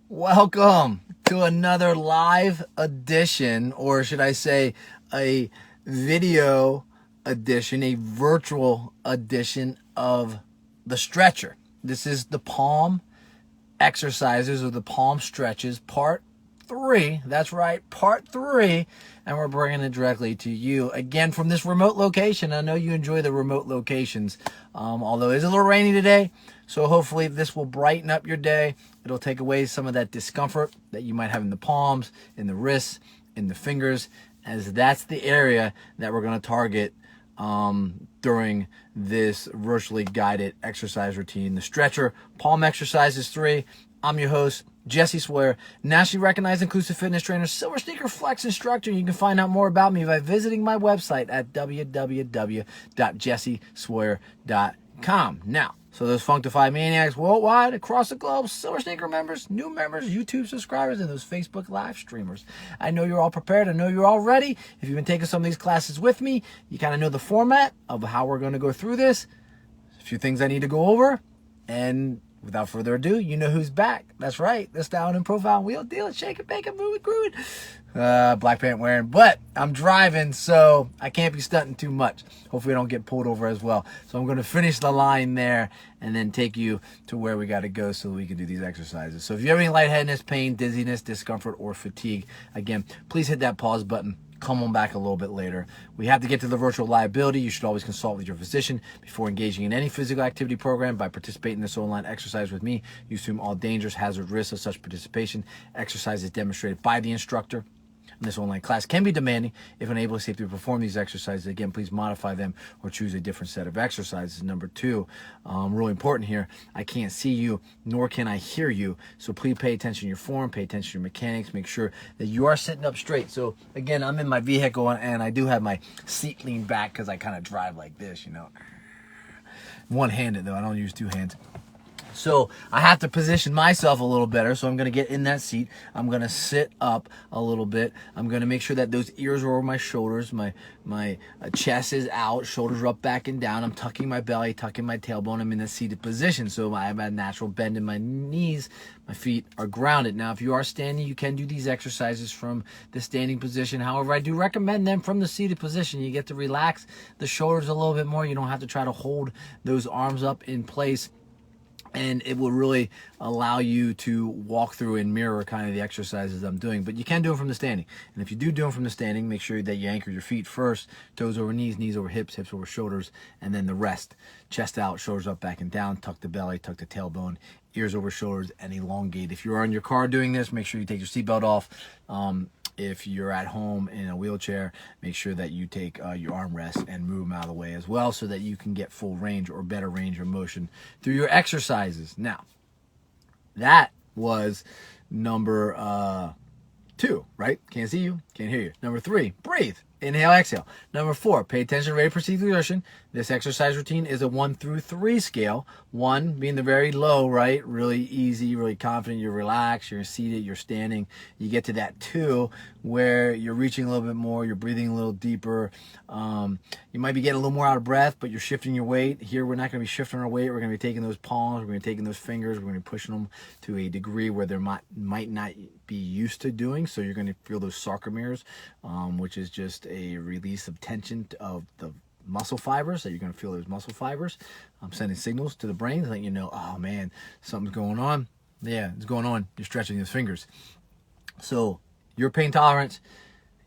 Welcome to another live edition, or should I say a video edition, a virtual edition of the stretcher. This is the palm exercises or the palm stretches part 3. That's right, part 3. And we're bringing it directly to you again from this remote location. I know you enjoy the remote locations, although it's a little rainy today. So hopefully this will brighten up your day. It'll take away some of that discomfort that you might have in the palms, in the wrists, in the fingers, as that's the area that we're going to target during this virtually guided exercise routine. The stretcher palm exercises 3. I'm your host, Jesse Sawyer, nationally recognized inclusive fitness trainer, Silver Sneaker Flex instructor. You can find out more about me by visiting my website at www.jessesawyer.com. Now, so those Functified Maniacs worldwide, across the globe, Silver Sneaker members, new members, YouTube subscribers, and those Facebook live streamers. I know you're all prepared. I know you're all ready. If you've been taking some of these classes with me, you kind of know the format of how we're going to go through this. A few things I need to go over, and without further ado, you know who's back. That's right. The style and profile, wheel, deal, shake it, bake it, move it, groove it. Black pant wearing, but I'm driving, so I can't be stunting too much. Hopefully I don't get pulled over as well. So I'm going to finish the line there and then take you to where we got to go so we can do these exercises. So if you have any lightheadedness, pain, dizziness, discomfort, or fatigue, again, please hit that pause button. Come on back a little bit later. We have to get to the virtual liability. You should always consult with your physician before engaging in any physical activity program. By participating in this online exercise with me, you assume all dangers, hazards, risks of such participation. Exercise is demonstrated by the instructor. And this online class can be demanding. If unable to safely perform these exercises, again, please modify them or choose a different set of exercises. Number 2, really important here, I can't see you, nor can I hear you. So please pay attention to your form, pay attention to your mechanics, make sure that you are sitting up straight. So again, I'm in my vehicle and I do have my seat leaned back because I kind of drive like this, you know. One-handed though, I don't use 2 hands. So I have to position myself a little better. So I'm going to get in that seat. I'm going to sit up a little bit. I'm going to make sure that those ears are over my shoulders. My chest is out, shoulders are up, back and down. I'm tucking my belly, tucking my tailbone. I'm in the seated position. So I have a natural bend in my knees. My feet are grounded. Now, if you are standing, you can do these exercises from the standing position. However, I do recommend them from the seated position. You get to relax the shoulders a little bit more. You don't have to try to hold those arms up in place. And it will really allow you to walk through and mirror kind of the exercises I'm doing. But you can do them from the standing. And if you do them from the standing, make sure that you anchor your feet first. Toes over knees, knees over hips, hips over shoulders. And then the rest. Chest out, shoulders up, back and down. Tuck the belly, tuck the tailbone. Ears over shoulders and elongate. If you're in your car doing this, make sure you take your seatbelt off. If you're at home in a wheelchair, make sure that you take your armrests and move them out of the way as well so that you can get full range or better range of motion through your exercises. Now, that was number 2, right? Can't see you, can't hear you. Number 3, breathe. Inhale, exhale. Number 4, pay attention, ready to perceive the exertion. This exercise routine is a 1 through 3 scale. 1 being the very low, right? Really easy, really confident. You're relaxed, you're seated, you're standing. You get to that 2 where you're reaching a little bit more, you're breathing a little deeper. You might be getting a little more out of breath, but you're shifting your weight. Here, we're not going to be shifting our weight. We're going to be taking those palms, we're going to be taking those fingers, we're going to be pushing them to a degree where they might not be used to doing. So you're going to feel those sarcomeres, which is just a release of tension of the muscle fibers. So you're going to feel those muscle fibers sending signals to the brain letting you know, oh man, something's going on. Yeah, it's going on. You're stretching those fingers. So your pain tolerance,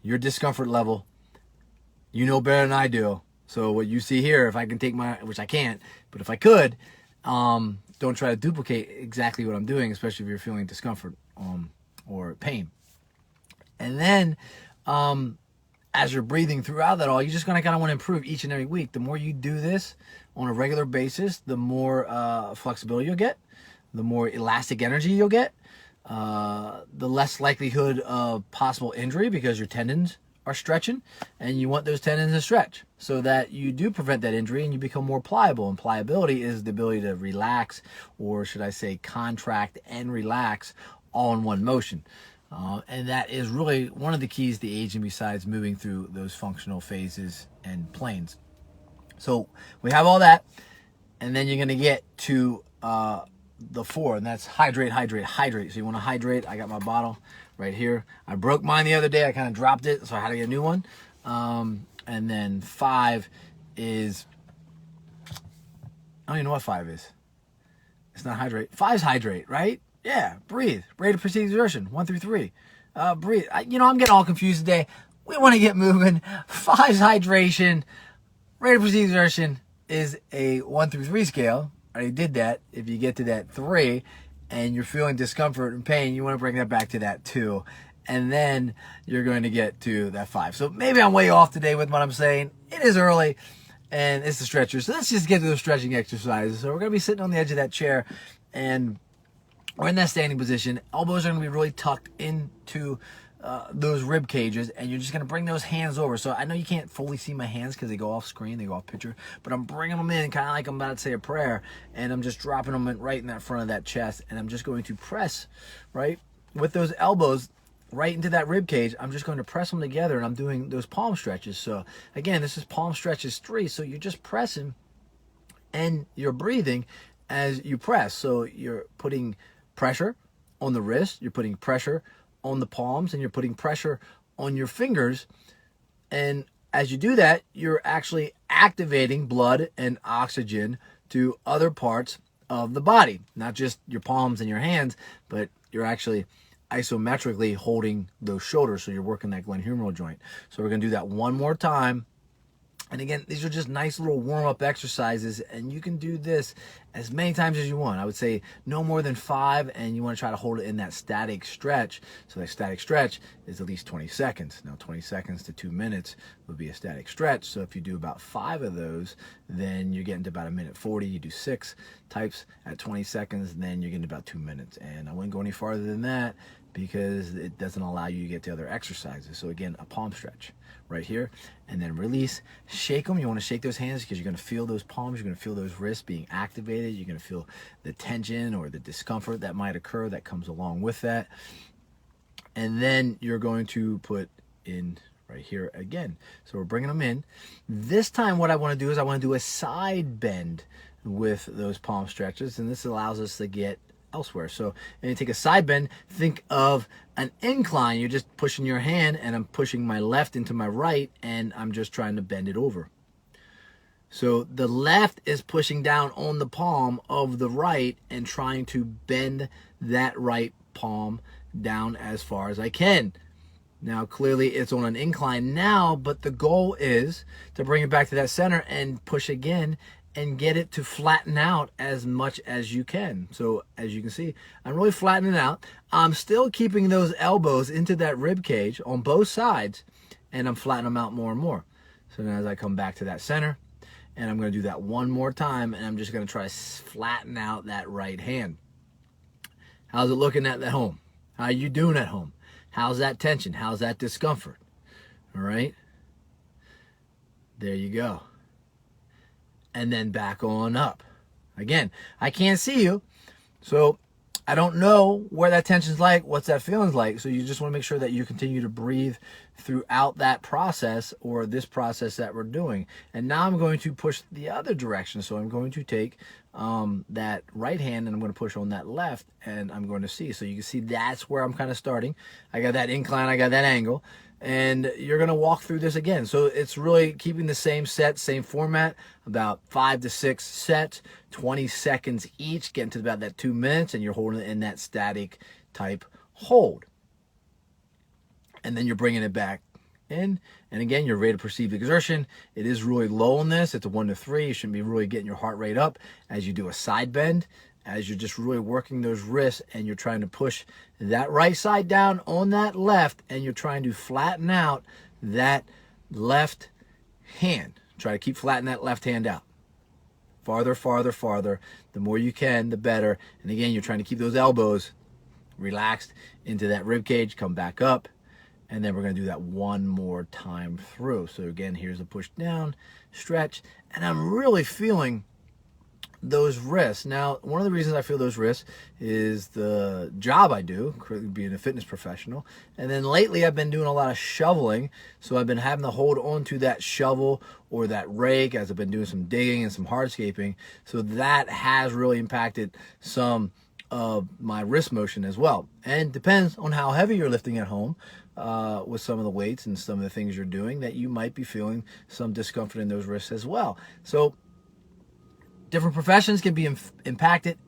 your discomfort level, you know better than I do. So what you see here, if I can take which I can't, but if I could, don't try to duplicate exactly what I'm doing, especially if you're feeling discomfort or pain. And then as you're breathing throughout that all, you're just going to kind of want to improve each and every week. The more you do this on a regular basis, the more flexibility you'll get, the more elastic energy you'll get, the less likelihood of possible injury because your tendons are stretching, and you want those tendons to stretch so that you do prevent that injury and you become more pliable. And pliability is the ability to relax, or should I say contract and relax all in one motion. And that is really one of the keys to aging besides moving through those functional phases and planes. So we have all that, and then you're going to get to the 4, and that's hydrate, hydrate, hydrate. So you want to hydrate. I got my bottle right here. I broke mine the other day. I kind of dropped it, so I had to get a new one. And then 5 is, I don't even know what 5 is. It's not hydrate. 5's hydrate, right? Yeah, breathe. Rate of perceived exertion, 1 through 3. Breathe. I'm getting all confused today. We want to get moving. 5's hydration. Rate of perceived exertion is a 1 through 3 scale. I already did that. If you get to that 3 and you're feeling discomfort and pain, you want to bring that back to that 2. And then you're going to get to that 5. So maybe I'm way off today with what I'm saying. It is early and it's the stretcher. So let's just get to those stretching exercises. So we're going to be sitting on the edge of that chair and we're in that standing position. Elbows are going to be really tucked into those rib cages, and you're just going to bring those hands over. So I know you can't fully see my hands because they go off screen, they go off picture, but I'm bringing them in kind of like I'm about to say a prayer, and I'm just dropping them right in that front of that chest, and I'm just going to press, right, with those elbows right into that rib cage. I'm just going to press them together, and I'm doing those palm stretches. So again, this is palm stretches 3, so you're just pressing, and you're breathing as you press. So you're putting pressure on the wrist, you're putting pressure on the palms, and you're putting pressure on your fingers. And as you do that, you're actually activating blood and oxygen to other parts of the body, not just your palms and your hands, but you're actually isometrically holding those shoulders. So you're working that glenohumeral joint. So we're going to do that one more time. And again, these are just nice little warm-up exercises, and you can do this as many times as you want. I would say no more than 5, and you want to try to hold it in that static stretch. So that static stretch is at least 20 seconds. Now, 20 seconds to 2 minutes would be a static stretch. So if you do about 5 of those, then you're getting to about 1:40. You do 6 types at 20 seconds, and then you're getting about 2 minutes. And I wouldn't go any farther than that because it doesn't allow you to get to other exercises. So again, a palm stretch right here, and then release, shake them. You want to shake those hands because you're going to feel those palms, you're going to feel those wrists being activated, you're going to feel the tension or the discomfort that might occur that comes along with that. And then you're going to put in right here again. So we're bringing them in. This time what I want to do is I want to do a side bend with those palm stretches, and this allows us to get elsewhere. So when you take a side bend, think of an incline. You're just pushing your hand, and I'm pushing my left into my right, and I'm just trying to bend it over. So the left is pushing down on the palm of the right and trying to bend that right palm down as far as I can. Now, clearly it's on an incline now, but the goal is to bring it back to that center and push again and get it to flatten out as much as you can. So as you can see, I'm really flattening it out. I'm still keeping those elbows into that rib cage on both sides, and I'm flattening them out more and more. So now as I come back to that center, and I'm going to do that one more time, and I'm just going to try to flatten out that right hand. How's it looking at home? How are you doing at home? How's that tension? How's that discomfort? All right. There you go. And then back on up. Again, I can't see you, so I don't know where that tension's like, what's that feeling's like. So you just want to make sure that you continue to breathe throughout that process, or this process that we're doing. And now I'm going to push the other direction. So I'm going to take that right hand, and I'm going to push on that left, and I'm going to see. So you can see that's where I'm kind of starting. I got that incline, I got that angle, and you're going to walk through this again. So it's really keeping the same set, same format, about 5 to 6 sets, 20 seconds each, getting to about that 2 minutes, and you're holding it in that static type hold. And then you're bringing it back in. And again, your rate of perceived exertion, it is really low on this. It's a 1 to 3. You shouldn't be really getting your heart rate up as you do a side bend, as you're just really working those wrists, and you're trying to push that right side down on that left, and you're trying to flatten out that left hand. Try to keep flattening that left hand out. Farther, farther, farther. The more you can, the better. And again, you're trying to keep those elbows relaxed into that rib cage. Come back up. And then we're going to do that one more time through. So again, here's a push down, stretch. And I'm really feeling those wrists. Now, one of the reasons I feel those wrists is the job I do, being a fitness professional. And then lately I've been doing a lot of shoveling. So I've been having to hold on to that shovel or that rake as I've been doing some digging and some hardscaping. So that has really impacted some of my wrist motion as well. And depends on how heavy you're lifting at home with some of the weights and some of the things you're doing, that you might be feeling some discomfort in those wrists as well. So different professions can be affected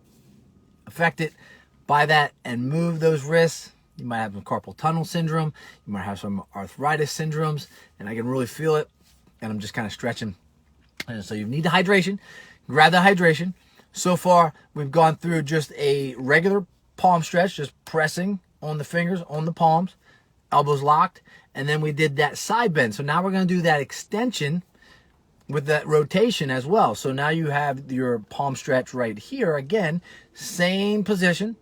by that and move those wrists. You might have some carpal tunnel syndrome. You might have some arthritis syndromes, and I can really feel it. And I'm just kind of stretching. And so you need the hydration. Grab the hydration. So far, we've gone through just a regular palm stretch, just pressing on the fingers, on the palms, elbows locked. And then we did that side bend. So now we're going to do that extension with that rotation as well. So now you have your palm stretch right here. Again, same position,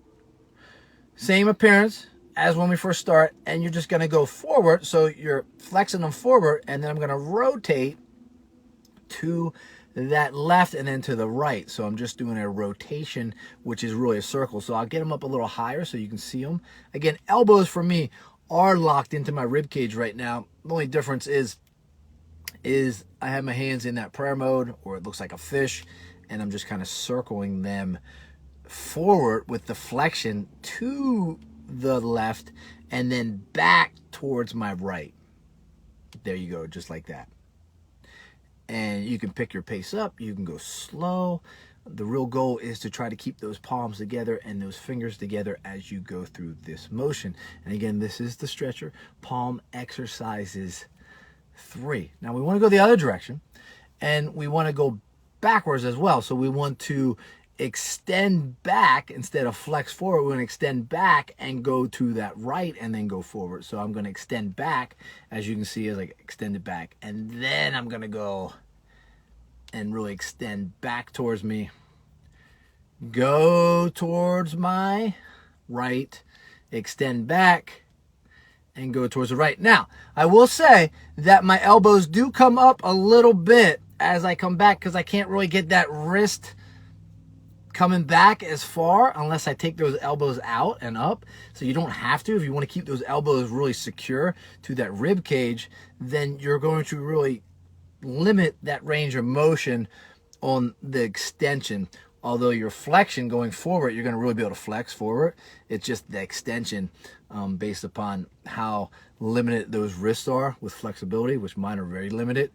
same appearance as when we first start, and you're just going to go forward. So you're flexing them forward, and then I'm going to rotate to that left and then to the right. So I'm just doing a rotation, which is really a circle. So I'll get them up a little higher so you can see them. Again, elbows for me are locked into my rib cage right now. The only difference is I have my hands in that prayer mode, or it looks like a fish, and I'm just kind of circling them forward with the flexion to the left and then back towards my right. There you go, just like that. And you can pick your pace up, you can go slow. The real goal is to try to keep those palms together and those fingers together as you go through this motion. And again, this is the stretcher palm exercises 3. Now we want to go the other direction, and we want to go backwards as well. So we want to extend back instead of flex forward. We're going to extend back and go to that right and then go forward. So I'm going to extend back, as you can see, as I extend it back, and then I'm going to go and really extend back towards me, go towards my right, extend back, and go towards the right. Now, I will say that my elbows do come up a little bit as I come back, because I can't really get that wrist coming back as far unless I take those elbows out and up. So you don't have to. If you want to keep those elbows really secure to that rib cage, then you're going to really limit that range of motion on the extension. Although your flexion going forward, you're going to really be able to flex forward. It's just the extension based upon how limited those wrists are with flexibility, which mine are very limited.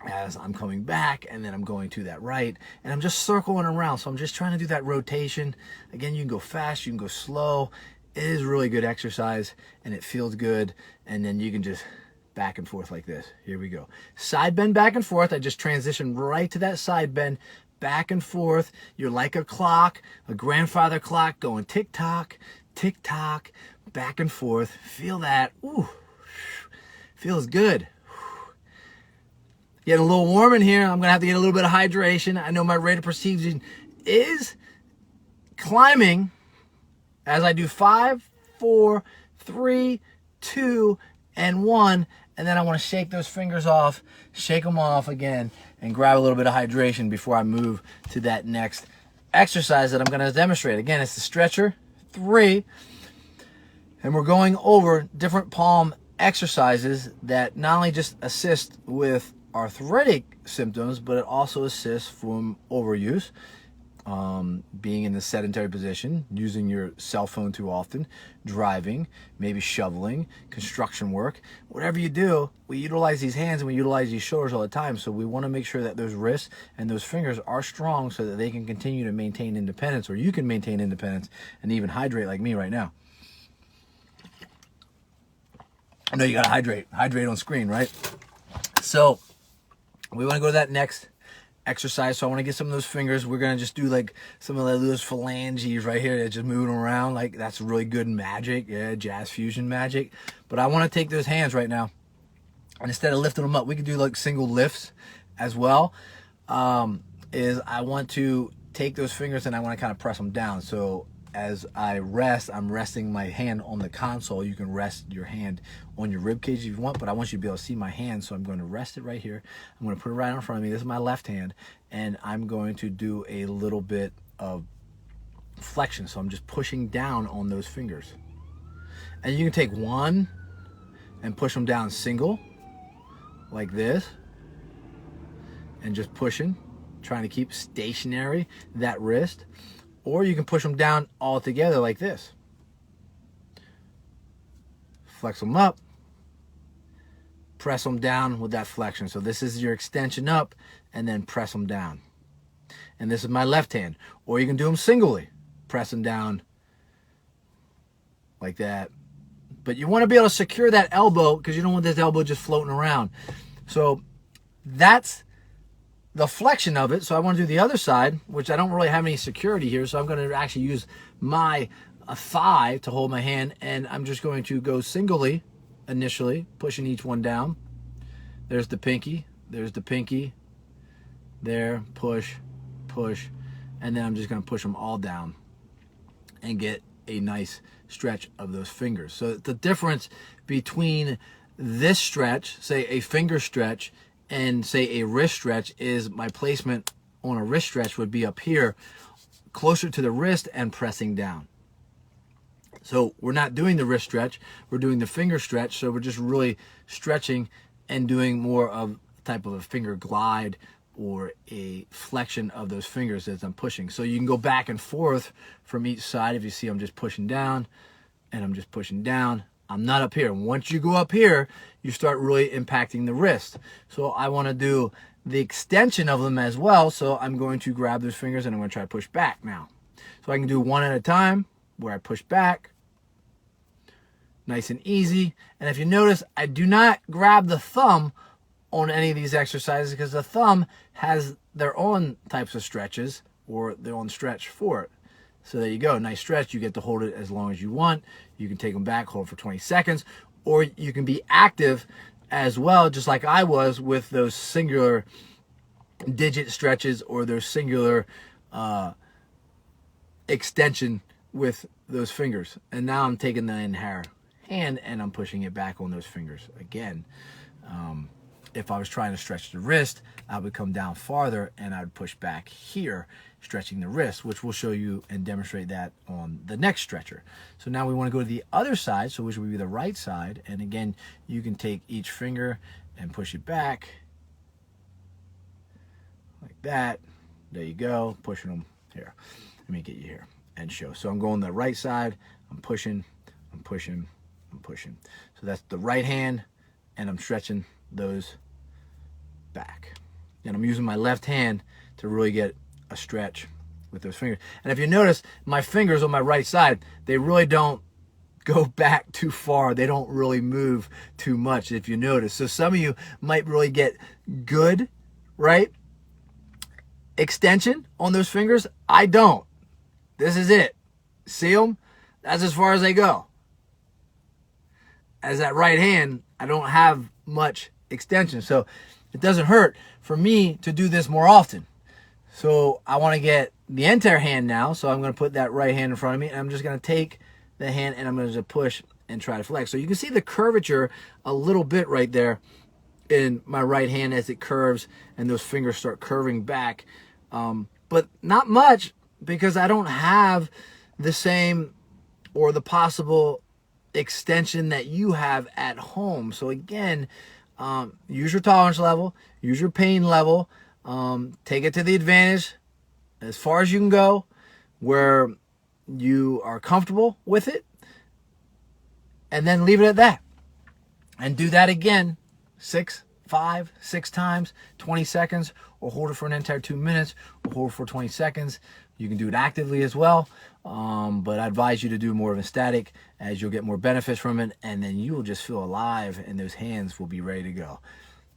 As I'm coming back, and then I'm going to that right, and I'm just circling around. So I'm just trying to do that rotation. Again, you can go fast, you can go slow. It is really good exercise, and it feels good. And then you can just back and forth like this. Here we go. Side bend back and forth. I just transitioned right to that side bend, back and forth. You're like a clock, a grandfather clock, going tick-tock, tick-tock, back and forth. Feel that. Ooh, feels good. Getting a little warm in here. I'm going to have to get a little bit of hydration. I know my rate of perfusion is climbing as I do 5, 4, 3, 2, and 1. And then I want to shake those fingers off, shake them off again, and grab a little bit of hydration before I move to that next exercise that I'm going to demonstrate. Again, it's the stretcher 3. And we're going over different palm exercises that not only just assist with arthritic symptoms, but it also assists from overuse, being in the sedentary position, using your cell phone too often, driving, maybe shoveling, construction work. Whatever you do, we utilize these hands and we utilize these shoulders all the time. So we want to make sure that those wrists and those fingers are strong so that they can continue to maintain independence, or you can maintain independence and even hydrate like me right now. I know you got to hydrate on screen, right? So we want to go to that next exercise. So I want to get some of those fingers. We're going to just do like some of those phalanges right here that just moving around. Like that's really good magic. Yeah, jazz fusion magic. But I want to take those hands right now, and instead of lifting them up, we can do like single lifts as well. I want to take those fingers and I want to kind of press them down. So as I rest, I'm resting my hand on the console. You can rest your hand on your rib cage if you want, but I want you to be able to see my hand, so I'm going to rest it right here. I'm going to put it right in front of me. This is my left hand, and I'm going to do a little bit of flexion. So I'm just pushing down on those fingers. And you can take one and push them down single, like this, and just pushing, trying to keep stationary that wrist. Or you can push them down all together like this. Flex them up, press them down with that flexion. So this is your extension up, and then press them down. And this is my left hand. Or you can do them singly, pressing down like that. But you want to be able to secure that elbow, because you don't want this elbow just floating around. So that's the flexion of it. So I want to do the other side, which I don't really have any security here. So I'm going to actually use my thigh to hold my hand, and I'm just going to go singly initially, pushing each one down. There's the pinky. There's the pinky. There, push, push. And then I'm just going to push them all down and get a nice stretch of those fingers. So the difference between this stretch, say a finger stretch, and say a wrist stretch, is my placement on a wrist stretch would be up here, closer to the wrist and pressing down. So we're not doing the wrist stretch, we're doing the finger stretch. So we're just really stretching and doing more of a type of a finger glide or a flexion of those fingers as I'm pushing. So you can go back and forth from each side. If you see, I'm just pushing down and I'm just pushing down. I'm not up here. Once you go up here, you start really impacting the wrist. So I want to do the extension of them as well. So I'm going to grab those fingers and I'm going to try to push back now. So I can do one at a time where I push back. Nice and easy. And if you notice, I do not grab the thumb on any of these exercises, because the thumb has their own types of stretches or their own stretch for it. So there you go, nice stretch. You get to hold it as long as you want. You can take them back, hold for 20 seconds, or you can be active as well, just like I was with those singular digit stretches or those singular extension with those fingers. And now I'm taking the entire hand and I'm pushing it back on those fingers again. If I was trying to stretch the wrist, I would come down farther and I'd push back here, stretching the wrist, which we'll show you and demonstrate that on the next stretcher. So now we want to go to the other side, so which would be the right side. And again, you can take each finger and push it back like that. There you go, pushing them here. Let me get you here and show. So I'm going the right side, I'm pushing, I'm pushing, I'm pushing. So that's the right hand, and I'm stretching those back. And I'm using my left hand to really get a stretch with those fingers. And if you notice, my fingers on my right side, they really don't go back too far. They don't really move too much, if you notice. So some of you might really get good, right, extension on those fingers. I don't. This is it. See them? That's as far as they go. As that right hand, I don't have much extension. So it doesn't hurt for me to do this more often. So I want to get the entire hand now. So I'm going to put that right hand in front of me, and I'm just going to take the hand and I'm going to just push and try to flex. So you can see the curvature a little bit right there in my right hand as it curves and those fingers start curving back. But not much, because I don't have the same or the possible extension that you have at home. So again, use your tolerance level, use your pain level, take it to the advantage as far as you can go, where you are comfortable with it, and then leave it at that. And do that again 5, 6 times, 20 seconds, or hold it for an entire 2 minutes, or hold it for 20 seconds. You can do it actively as well, but I advise you to do more of a static, as you'll get more benefits from it, and then you will just feel alive and those hands will be ready to go.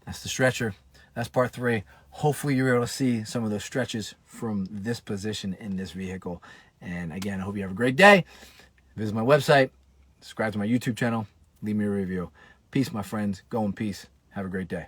That's the stretcher. That's part 3. Hopefully you're able to see some of those stretches from this position in this vehicle. And again, I hope you have a great day. Visit my website, subscribe to my YouTube channel, leave me a review. Peace, my friends. Go in peace. Have a great day.